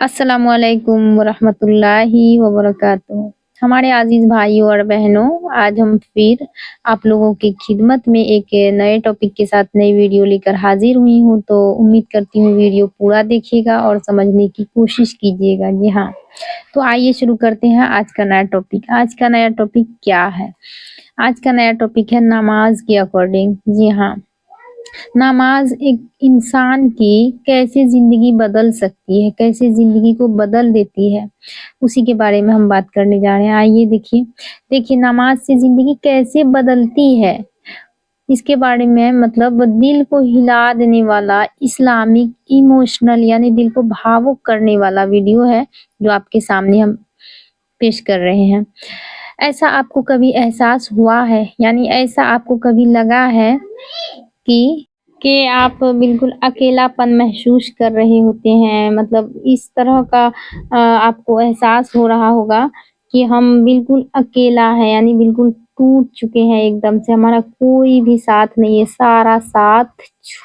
अस्सलामुअलैकुम वरहमतुल्लाहि वबरकातुहू। हमारे अजीज भाइयों और बहनों, आज हम फिर आप लोगों की खिदमत में एक नए टॉपिक के साथ नई वीडियो लेकर हाजिर हुई हूँ। तो उम्मीद करती हूँ वीडियो पूरा देखिएगा और समझने की कोशिश कीजिएगा। जी हाँ, तो आइए शुरू करते हैं आज का नया टॉपिक। आज का नया टॉपिक क्या है? आज का नया टॉपिक है नमाज के अकॉर्डिंग। जी हाँ, नमाज एक इंसान की कैसे जिंदगी बदल सकती है, कैसे जिंदगी को बदल देती है, उसी के बारे में हम बात करने जा रहे हैं। आइए देखिए नमाज से जिंदगी कैसे बदलती है, इसके बारे में मतलब दिल को हिला देने वाला इस्लामिक इमोशनल यानी दिल को भावुक करने वाला वीडियो है जो आपके सामने हम पेश कर रहे हैं। ऐसा आपको कभी एहसास हुआ है, यानी ऐसा आपको कभी लगा है कि आप बिल्कुल अकेलापन महसूस कर रहे होते हैं, मतलब इस तरह का आपको एहसास हो रहा होगा कि हम बिल्कुल अकेला है, यानी बिल्कुल टूट चुके हैं एकदम से, हमारा कोई भी साथ नहीं है, सारा साथ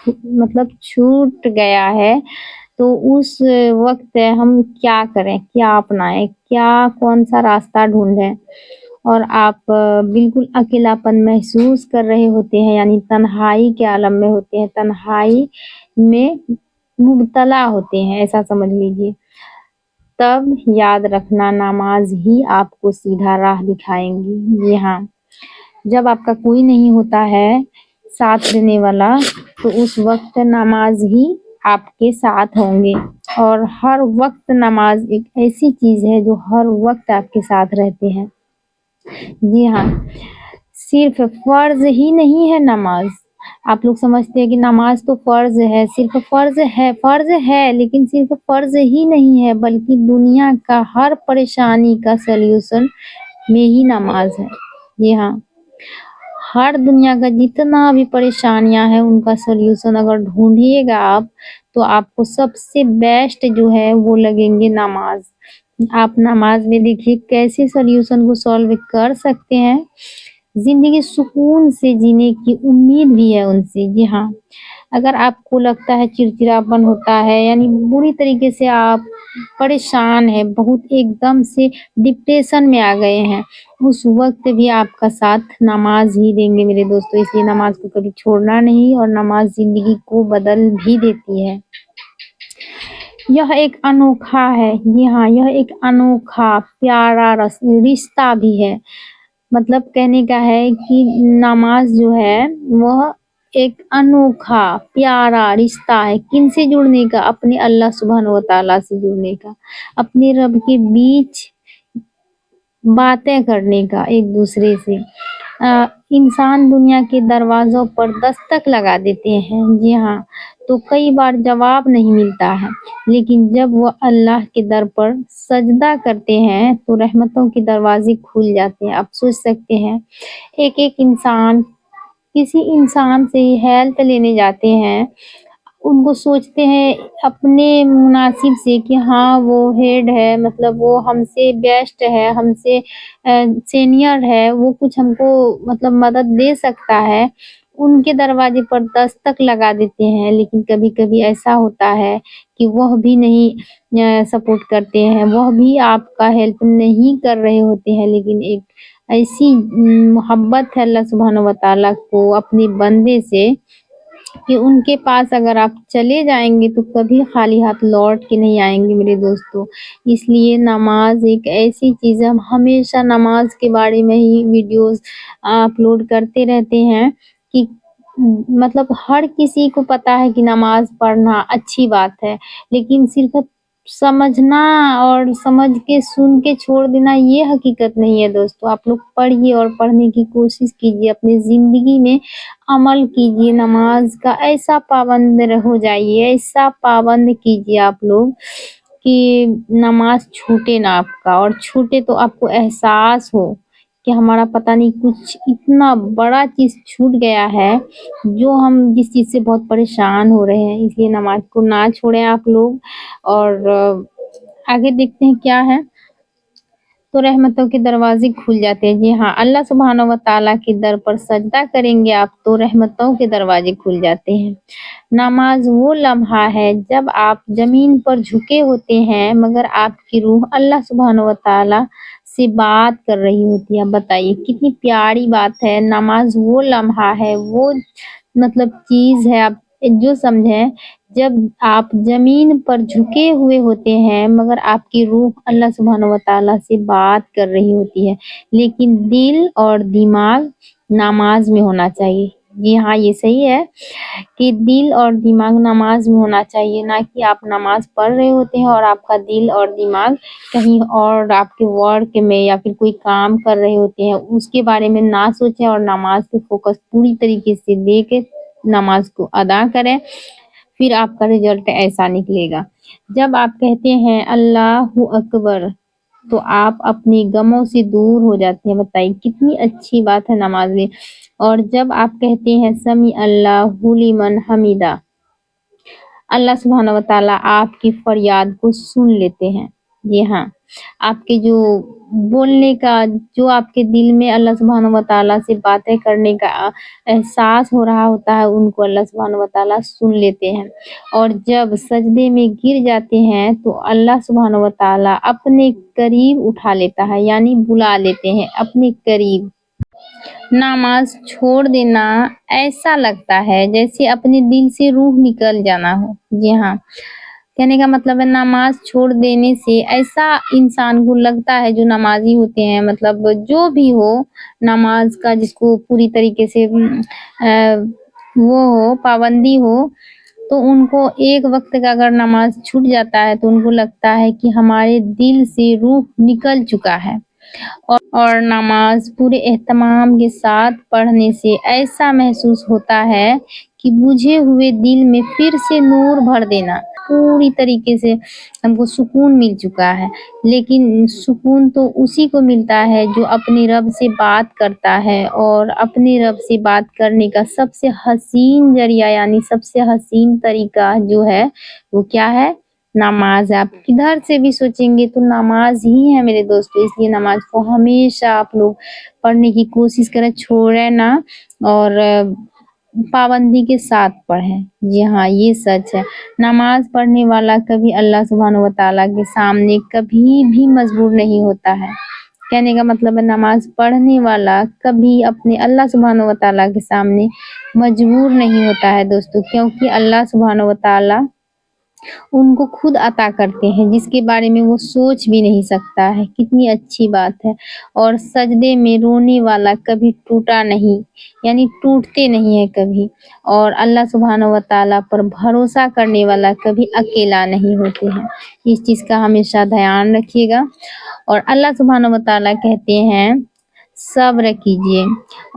मतलब छूट गया है। तो उस वक्त हम क्या करें, क्या अपनाएं, क्या कौन सा रास्ता ढूंढें? और आप बिल्कुल अकेलापन महसूस कर रहे होते हैं, यानी तन्हाई के आलम में होते हैं, तन्हाई में मुब्तला होते हैं, ऐसा समझ लीजिए। तब याद रखना, नमाज ही आपको सीधा राह दिखाएंगी। जी हाँ, जब आपका कोई नहीं होता है साथ देने वाला, तो उस वक्त नमाज ही आपके साथ होंगे। और हर वक्त नमाज एक ऐसी चीज है जो हर वक्त आपके साथ रहते हैं। जी हाँ, सिर्फ फर्ज ही नहीं है नमाज। आप लोग समझते हैं कि नमाज तो फर्ज है, सिर्फ फर्ज है, लेकिन सिर्फ फर्ज ही नहीं है, बल्कि दुनिया का हर परेशानी का सल्यूशन में ही नमाज है। जी हाँ, हर दुनिया का जितना भी परेशानियां हैं उनका सल्यूशन अगर ढूंढिएगा आप, तो आपको सबसे बेस्ट जो है वो लगेंगे नमाज। आप नमाज में देखिए कैसे सल्यूशन को सॉल्व कर सकते हैं, जिंदगी सुकून से जीने की उम्मीद भी है उनसे। जी हाँ, अगर आपको लगता है चिड़चिड़ापन होता है, यानी बुरी तरीके से आप परेशान है, बहुत एकदम से डिप्रेशन में आ गए हैं, उस वक्त भी आपका साथ नमाज ही देंगे मेरे दोस्तों। इसलिए नमाज को कभी छोड़ना नहीं, और नमाज जिंदगी को बदल भी देती है। यह एक अनोखा है, जी हाँ, यह एक अनोखा प्यारा रिश्ता भी है। मतलब कहने का है कि नमाज जो है वह एक अनोखा प्यारा रिश्ता है। किनसे जुड़ने का? अपने अल्लाह सुब्हान व तआला से जुड़ने का, अपने रब के बीच बातें करने का एक दूसरे से। इंसान दुनिया के दरवाजों पर दस्तक लगा देते हैं, जी हाँ, तो कई बार जवाब नहीं मिलता है, लेकिन जब वो अल्लाह के दर पर सजदा करते हैं तो रहमतों के दरवाजे खुल जाते हैं। आप सोच सकते हैं, एक एक इंसान किसी इंसान से हेल्प लेने जाते हैं, उनको सोचते हैं अपने मुनासिब से कि हाँ वो हेड है, मतलब वो हमसे बेस्ट है, हमसे सीनियर है, वो कुछ हमको मतलब मदद दे सकता है, उनके दरवाजे पर दस्तक लगा देते हैं। लेकिन कभी कभी ऐसा होता है कि वह भी नहीं सपोर्ट करते हैं, वह भी आपका हेल्प नहीं कर रहे होते हैं, लेकिन एक ऐसी मोहब्बत है अल्लाह सुब्हानहू व तआला को अपने बंदे से कि उनके पास अगर आप चले जाएंगे तो कभी खाली हाथ लौट के नहीं आएंगे मेरे दोस्तों। इसलिए नमाज एक ऐसी चीज़ है, हम हमेशा नमाज के बारे में ही वीडियोस अपलोड करते रहते हैं कि मतलब हर किसी को पता है कि नमाज पढ़ना अच्छी बात है, लेकिन सिर्फ समझना और समझ के सुन के छोड़ देना ये हकीकत नहीं है दोस्तों। आप लोग पढ़िए और पढ़ने की कोशिश कीजिए, अपनी जिंदगी में अमल कीजिए, नमाज का ऐसा पाबंद हो जाइए, ऐसा पाबंद कीजिए आप लोग कि नमाज छूटे ना आपका, और छूटे तो आपको एहसास हो कि हमारा पता नहीं कुछ इतना बड़ा चीज छूट गया है, जो हम जिस चीज से बहुत परेशान हो रहे हैं। इसलिए नमाज को ना छोड़ें आप लोग। और आगे देखते हैं क्या है। तो रहमतों के दरवाजे खुल जाते हैं। जी हाँ, अल्लाह सुब्हानहू व तआला के दर पर सजदा करेंगे आप तो रहमतों के दरवाजे खुल जाते हैं। नमाज वो लम्हा है जब आप जमीन पर झुके होते हैं मगर आपकी रूह अल्लाह सुब्हानहू व तआला से बात कर रही होती है। बताइए कितनी प्यारी बात है। नमाज वो लम्हा है, वो मतलब चीज है, आप जो समझें, जब आप जमीन पर झुके हुए होते हैं मगर आपकी रूह अल्लाह सुब्हानहू व तआला से बात कर रही होती है, लेकिन दिल और दिमाग नमाज में होना चाहिए। जी हाँ, ये सही है कि दिल और दिमाग नमाज में होना चाहिए, ना कि आप नमाज पढ़ रहे होते हैं और आपका दिल और दिमाग कहीं और आपके वर्क में या फिर कोई काम कर रहे होते हैं, उसके बारे में ना सोचें और नमाज पे फोकस पूरी तरीके से दे के नमाज को अदा करें, फिर आपका रिजल्ट ऐसा निकलेगा। जब आप कहते हैं अल्लाहू अकबर तो आप अपने गमों से दूर हो जाते हैं। बताइए कितनी अच्छी बात है नमाज में। और जब आप कहते हैं समी अल्लाहु लिमन हमीदा, अल्लाह सुब्हानहू व तआला आपकी फरियाद को सुन लेते हैं। जी हाँ, आपके जो बोलने का, जो आपके दिल में अल्लाह सुब्हानहू व तआला से बातें करने का एहसास हो रहा होता है, उनको अल्लाह सुब्हानहू व तआला सुन लेते हैं। और जब सजदे में गिर जाते हैं तो अल्लाह सुब्हानहू व तआला अपने करीब उठा लेता है, यानी बुला लेते हैं अपने करीब। नमाज छोड़ देना ऐसा लगता है जैसे अपने दिल से रूह निकल जाना हो। जी हाँ, कहने का मतलब है नमाज छोड़ देने से ऐसा इंसान को लगता है, जो नमाजी होते हैं, मतलब जो भी हो नमाज का, जिसको पूरी तरीके से वो हो, पाबंदी हो, तो उनको एक वक्त का अगर नमाज छूट जाता है तो उनको लगता है कि हमारे दिल से रूह निकल चुका है। और नमाज पूरे एहतमाम के साथ पढ़ने से ऐसा महसूस होता है कि बुझे हुए दिल में फिर से नूर भर देना, पूरी तरीके से हमको सुकून मिल चुका है। लेकिन सुकून तो उसी को मिलता है जो अपने रब से बात करता है, और अपने रब से बात करने का सबसे हसीन जरिया यानी सबसे हसीन तरीका जो है वो क्या है? नमाज। आप किधर से भी सोचेंगे तो नमाज ही है मेरे दोस्तों। इसलिए नमाज को हमेशा आप लोग पढ़ने की कोशिश करें, छोड़े ना, और पाबंदी के साथ पढ़ें। जी हाँ, ये सच है। नमाज पढ़ने वाला कभी अल्लाह सुब्हानहू व तआला के सामने कभी भी मजबूर नहीं होता है। कहने का मतलब है नमाज पढ़ने वाला कभी अपने अल्लाह सुब्हानहू व तआला के सामने मजबूर नहीं होता है दोस्तों, क्योंकि अल्लाह सुब्हानहू व तआला उनको खुद अता करते हैं, जिसके बारे में वो सोच भी नहीं सकता है। कितनी अच्छी बात है। और सजदे में रोने वाला कभी टूटा नहीं, यानी टूटते नहीं है कभी। और अल्लाह सुब्हानहू व तआला पर भरोसा करने वाला कभी अकेला नहीं होते हैं। इस चीज़ का हमेशा ध्यान रखिएगा। और अल्लाह सुब्हानहू व तआला कहते हैं सब्र कीजिए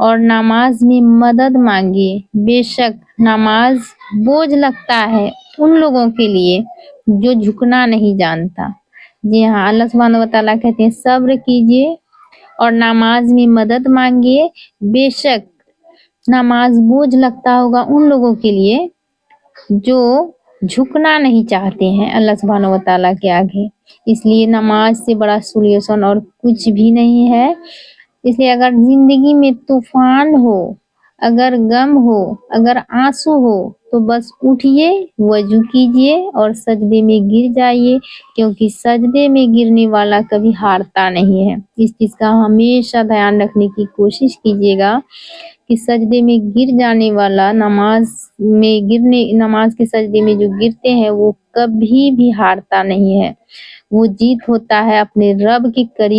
और नमाज में मदद मांगिए। बेशक नमाज बोझ लगता है उन लोगों के लिए जो झुकना नहीं जानता। जी हाँ, अल्लाह सुब्हानहू व तआला कहते हैं सब्र कीजिए और नमाज में मदद मांगिए। बेशक नमाज बोझ लगता होगा उन लोगों के लिए जो झुकना नहीं चाहते हैं अल्लाह सुब्हानहू व तआला के आगे। इसलिए नमाज से बड़ा सोल्यूशन और कुछ भी नहीं है। इसलिए अगर जिंदगी में तूफान हो, अगर गम हो, अगर आंसू हो, तो बस उठिए, वजू कीजिए और सजदे में गिर जाइए, क्योंकि सजदे में गिरने वाला कभी हारता नहीं है। इस चीज का हमेशा ध्यान रखने की कोशिश कीजिएगा कि सजदे में गिर जाने वाला, नमाज के सजदे में जो गिरते हैं वो कभी भी हारता नहीं है। वो जीत होता है अपने रब के करीब